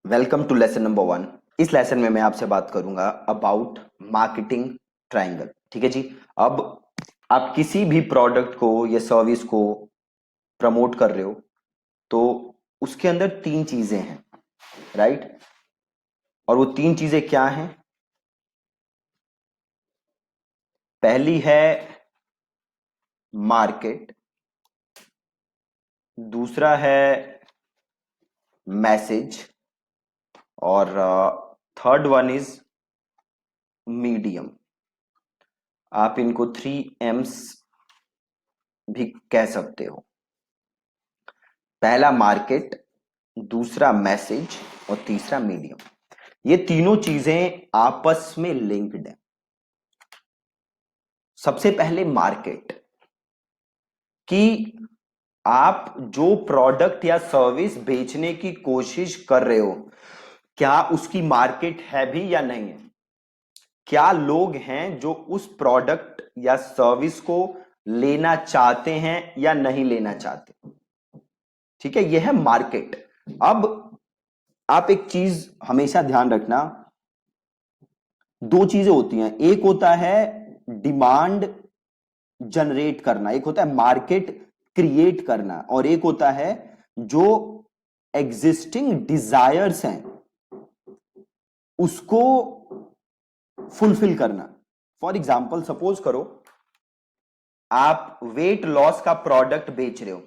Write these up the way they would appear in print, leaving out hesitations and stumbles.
Welcome to lesson number 1। इस lesson में मैं आपसे बात करूंगा अबाउट मार्केटिंग ट्रायंगल। ठीक है जी। अब आप किसी भी प्रोडक्ट को या सर्विस को प्रमोट कर रहे हो तो उसके अंदर तीन चीजें हैं, राइट। और वो तीन चीजें क्या हैं? पहली है मार्केट, दूसरा है मैसेज, और थर्ड वन इज मीडियम। आप इनको 3 M's भी कह सकते हो। पहला मार्केट, दूसरा मैसेज और तीसरा मीडियम। ये तीनों चीजें आपस में लिंक्ड हैं। सबसे पहले मार्केट, कि आप जो प्रोडक्ट या सर्विस बेचने की कोशिश कर रहे हो, क्या उसकी मार्केट है भी या नहीं है। क्या लोग हैं जो उस प्रोडक्ट या सर्विस को लेना चाहते हैं या नहीं लेना चाहते। ठीक है, यह है मार्केट। अब आप एक चीज हमेशा ध्यान रखना, दो चीजें होती हैं। एक होता है डिमांड जनरेट करना, एक होता है मार्केट क्रिएट करना, और एक होता है जो एग्जिस्टिंग डिजायर्स हैं उसको फुलफिल करना। फॉर एग्जाम्पल, सपोज करो आप वेट लॉस का प्रोडक्ट बेच रहे हो,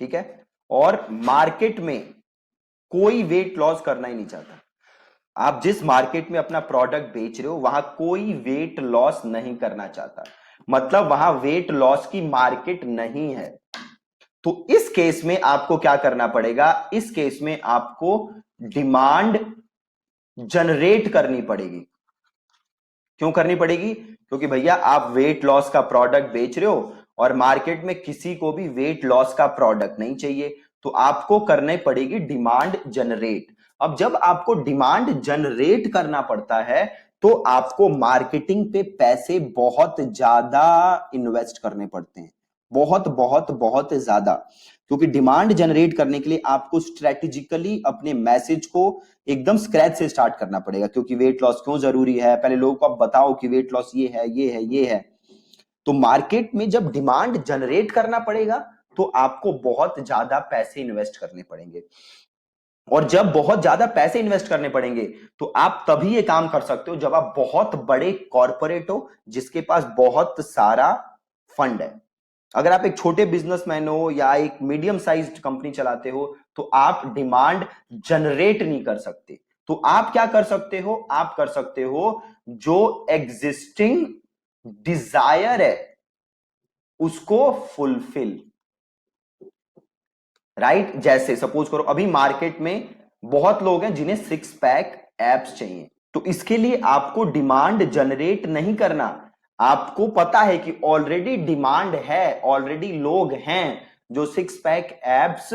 ठीक है, और मार्केट में कोई वेट लॉस करना ही नहीं चाहता। आप जिस मार्केट में अपना प्रोडक्ट बेच रहे हो वहां कोई वेट लॉस नहीं करना चाहता, मतलब वहां वेट लॉस की मार्केट नहीं है। तो इस केस में आपको क्या करना पड़ेगा? इस केस में आपको डिमांड जनरेट करनी पड़ेगी। क्यों करनी पड़ेगी? क्योंकि भैया आप वेट लॉस का प्रोडक्ट बेच रहे हो और मार्केट में किसी को भी वेट लॉस का प्रोडक्ट नहीं चाहिए, तो आपको करनी पड़ेगी डिमांड जनरेट। अब जब आपको डिमांड जनरेट करना पड़ता है तो आपको मार्केटिंग पे पैसे बहुत ज्यादा इन्वेस्ट करने पड़ते हैं, बहुत बहुत बहुत ज्यादा। क्योंकि डिमांड जनरेट करने के लिए आपको स्ट्रेटेजिकली अपने मैसेज को एकदम स्क्रैच से स्टार्ट करना पड़ेगा। क्योंकि वेट लॉस क्यों जरूरी है, पहले लोगों को आप बताओ कि वेट लॉस ये है, ये है, ये है। तो मार्केट में जब डिमांड जनरेट करना पड़ेगा तो आपको बहुत ज्यादा पैसे इन्वेस्ट करने पड़ेंगे, और जब बहुत ज्यादा पैसे इन्वेस्ट करने पड़ेंगे तो आप तभी ये काम कर सकते हो जब आप बहुत बड़े कॉर्पोरेट हो जिसके पास बहुत सारा फंड है। अगर आप एक छोटे बिजनेसमैन हो या एक मीडियम साइज्ड कंपनी चलाते हो तो आप डिमांड जनरेट नहीं कर सकते। तो आप क्या कर सकते हो? आप कर सकते हो जो एग्जिस्टिंग डिजायर है उसको फुलफिल, राइट। जैसे सपोज करो अभी मार्केट में बहुत लोग हैं जिन्हें 6 पैक एब्स चाहिए, तो इसके लिए आपको डिमांड जनरेट नहीं करना। आपको पता है कि ऑलरेडी डिमांड है, ऑलरेडी लोग हैं जो 6 पैक एब्स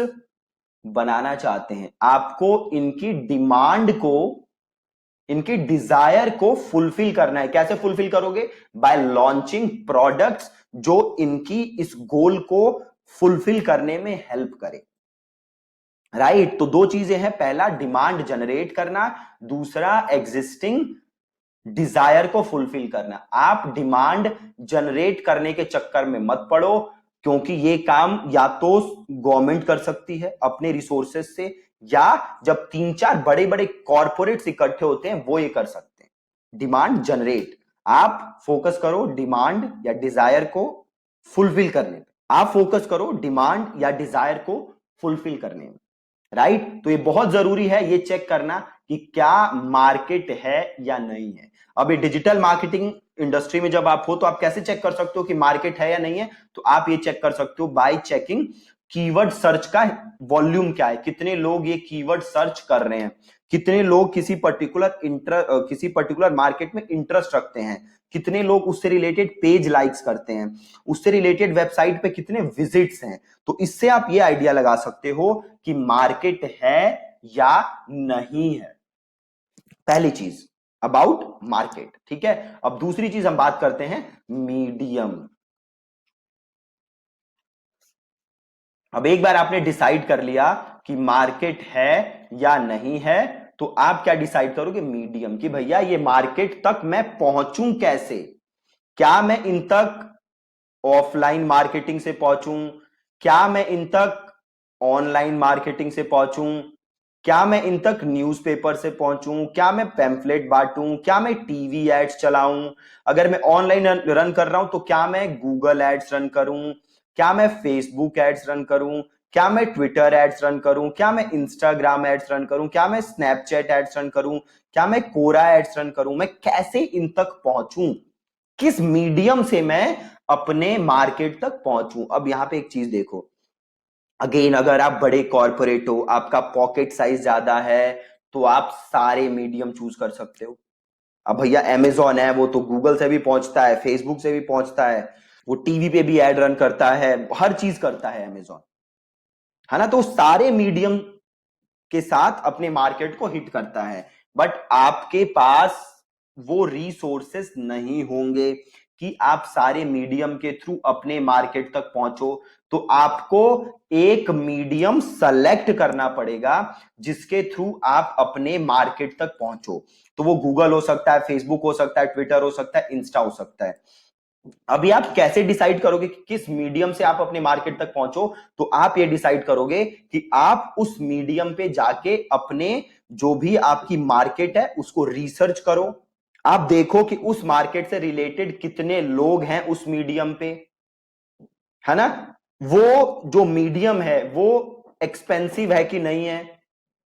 बनाना चाहते हैं। आपको इनकी डिमांड को, इनकी डिजायर को फुलफिल करना है। कैसे फुलफिल करोगे? बाय लॉन्चिंग प्रोडक्ट्स जो इनकी इस गोल को फुलफिल करने में हेल्प करे, राइट। तो दो चीजें हैं, पहला डिमांड जनरेट करना, दूसरा एग्जिस्टिंग डिजायर को फुलफिल करना। आप डिमांड जनरेट करने के चक्कर में मत पड़ो, क्योंकि ये काम या तो गवर्नमेंट कर सकती है अपने रिसोर्सेज से, या जब 3-4 बड़े बड़े कॉर्पोरेट्स इकट्ठे होते हैं वो ये कर सकते हैं। डिमांड जनरेट, आप फोकस करो डिमांड या डिजायर को फुलफिल करने पे, आप फोकस करो डिमांड या डिजायर को फुलफिल करने में, राइट। तो ये बहुत जरूरी है ये चेक करना कि क्या मार्केट है या नहीं है। अब ये डिजिटल मार्केटिंग इंडस्ट्री में जब आप हो तो आप कैसे चेक कर सकते हो कि मार्केट है या नहीं है? तो आप ये चेक कर सकते हो बाय चेकिंग कीवर्ड सर्च का वॉल्यूम क्या है, कितने लोग ये कीवर्ड सर्च कर रहे हैं, कितने लोग किसी पर्टिकुलर मार्केट में इंटरेस्ट रखते हैं, कितने लोग उससे रिलेटेड पेज लाइक्स करते हैं, उससे रिलेटेड वेबसाइट पे कितने विजिट्स हैं। तो इससे आप ये आइडिया लगा सकते हो कि मार्केट है या नहीं है। पहली चीज अबाउट मार्केट, ठीक है। अब दूसरी चीज हम बात करते हैं मीडियम। अब एक बार आपने डिसाइड कर लिया कि मार्केट है या नहीं है, तो आप क्या डिसाइड करोगे? मीडियम, कि भैया ये मार्केट तक मैं पहुंचूं कैसे? क्या मैं इन तक ऑफलाइन मार्केटिंग से पहुंचूं? क्या मैं इन तक ऑनलाइन मार्केटिंग से पहुंचूं? क्या मैं इन तक न्यूज़पेपर से पहुंचूं? क्या मैं पैम्फलेट बांटूं? क्या मैं टीवी एड्स चलाऊं? अगर मैं ऑनलाइन रन कर रहा हूं तो क्या मैं गूगल एड्स रन करूं? क्या मैं फेसबुक एड्स रन करूं? क्या मैं ट्विटर एड्स रन करूं? क्या मैं इंस्टाग्राम एड्स रन करूं? क्या मैं स्नैपचैट एड्स रन करूं? क्या मैं कोरा एड्स रन करूं? मैं कैसे इन तक पहुंचूं? किस मीडियम से मैं अपने मार्केट तक पहुंचूं? अब यहां पे एक चीज देखो, अगेन अगर आप बड़े कॉर्पोरेट हो, आपका पॉकेट साइज ज्यादा है, तो आप सारे मीडियम चूज कर सकते हो। अब भैया अमेजॉन है, वो तो गूगल से भी पहुंचता है, फेसबुक से भी पहुंचता है, वो टीवी पे भी एड रन करता है, हर चीज करता है अमेजॉन, है ना? तो सारे मीडियम के साथ अपने मार्केट को हिट करता है। बट आपके पास वो रिसोर्सेस नहीं होंगे कि आप सारे मीडियम के थ्रू अपने मार्केट तक पहुंचो। तो आपको एक मीडियम सेलेक्ट करना पड़ेगा जिसके थ्रू आप अपने मार्केट तक पहुंचो। तो वो गूगल हो सकता है, फेसबुक हो सकता है, ट्विटर हो सकता है, इंस्टा हो सकता है। अभी आप कैसे डिसाइड करोगे कि किस मीडियम से आप अपने मार्केट तक पहुंचो? तो आप ये डिसाइड करोगे कि आप उस मीडियम पे जाके अपने जो भी आपकी मार्केट है उसको रिसर्च करो। आप देखो कि उस मार्केट से रिलेटेड कितने लोग हैं उस मीडियम पे, है ना? वो जो मीडियम है वो एक्सपेंसिव है कि नहीं है।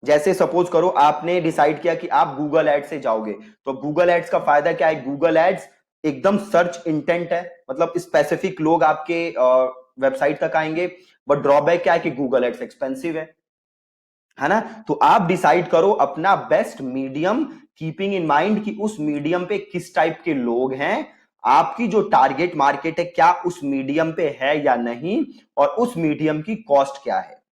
जैसे सपोज करो आपने डिसाइड किया कि आप गूगल एड्स से जाओगे, तो गूगल एड्स का फायदा क्या है? गूगल एड्स एकदम सर्च इंटेंट है, मतलब स्पेसिफिक लोग आपके वेबसाइट तक आएंगे। बट ड्रॉबैक क्या है? कि गूगल एड्स एक्सपेंसिव है ना? तो आप डिसाइड करो अपना best medium, keeping in mind कि उस मीडियम पे किस टाइप के लोग हैं, आपकी जो टारगेट मार्केट है क्या उस मीडियम पे है या नहीं, और उस मीडियम की कॉस्ट क्या है।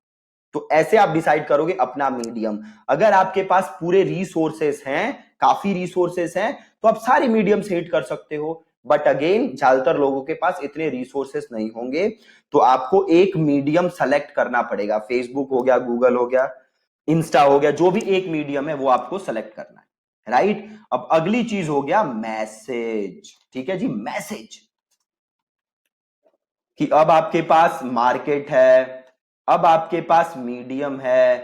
तो ऐसे आप डिसाइड करोगे अपना मीडियम। अगर आपके पास पूरे रिसोर्सेस हैं, काफी रिसोर्सेस हैं, तो आप सारे मीडियम से हिट कर सकते हो। बट अगेन ज्यादातर लोगों के पास इतने रिसोर्सेस नहीं होंगे, तो आपको एक मीडियम सेलेक्ट करना पड़ेगा। फेसबुक हो गया, गूगल हो गया, इंस्टा हो गया, जो भी एक मीडियम है वो आपको सेलेक्ट करना है, राइट? अब अगली चीज हो गया मैसेज। ठीक है जी, मैसेज, कि अब आपके पास मार्केट है, अब आपके पास मीडियम है,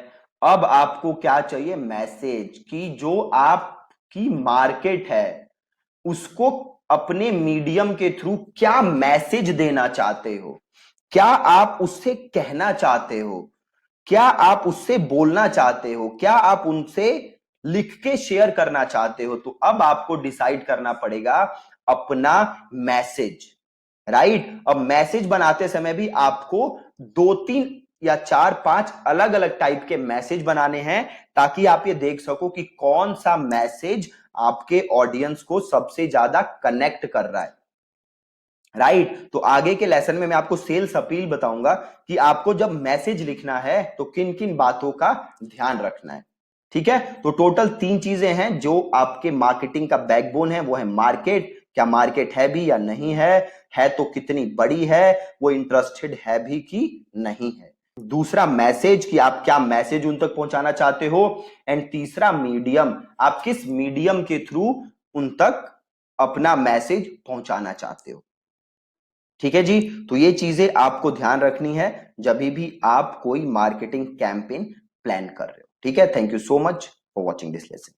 अब आपको क्या चाहिए? मैसेज, कि जो आपकी मार्केट है उसको अपने मीडियम के थ्रू क्या मैसेज देना चाहते हो, क्या आप उससे कहना चाहते हो, क्या आप उससे बोलना चाहते हो, क्या आप उनसे लिख के शेयर करना चाहते हो। तो अब आपको डिसाइड करना पड़ेगा अपना मैसेज, राइट? अब मैसेज बनाते समय भी आपको 2 3 या 4 5 अलग अलग टाइप के मैसेज बनाने हैं, ताकि आप ये देख सको कि कौन सा मैसेज आपके ऑडियंस को सबसे ज्यादा कनेक्ट कर रहा है, राइट? तो आगे के लेसन में मैं आपको सेल्स अपील बताऊंगा कि आपको जब मैसेज लिखना है तो किन किन बातों का ध्यान रखना है। ठीक है, तो टोटल 3 चीजें हैं जो आपके मार्केटिंग का बैकबोन है। वो है मार्केट, क्या मार्केट है भी या नहीं है तो कितनी बड़ी है, वो इंटरेस्टेड है भी कि नहीं है। दूसरा मैसेज, कि आप क्या मैसेज उन तक पहुंचाना चाहते हो। एंड तीसरा मीडियम, आप किस मीडियम के थ्रू उन तक अपना मैसेज पहुंचाना चाहते हो। ठीक है जी, तो ये चीजें आपको ध्यान रखनी है जब भी आप कोई मार्केटिंग कैंपेन प्लान कर रहे हो। ठीक है, thank you so much for watching this lesson.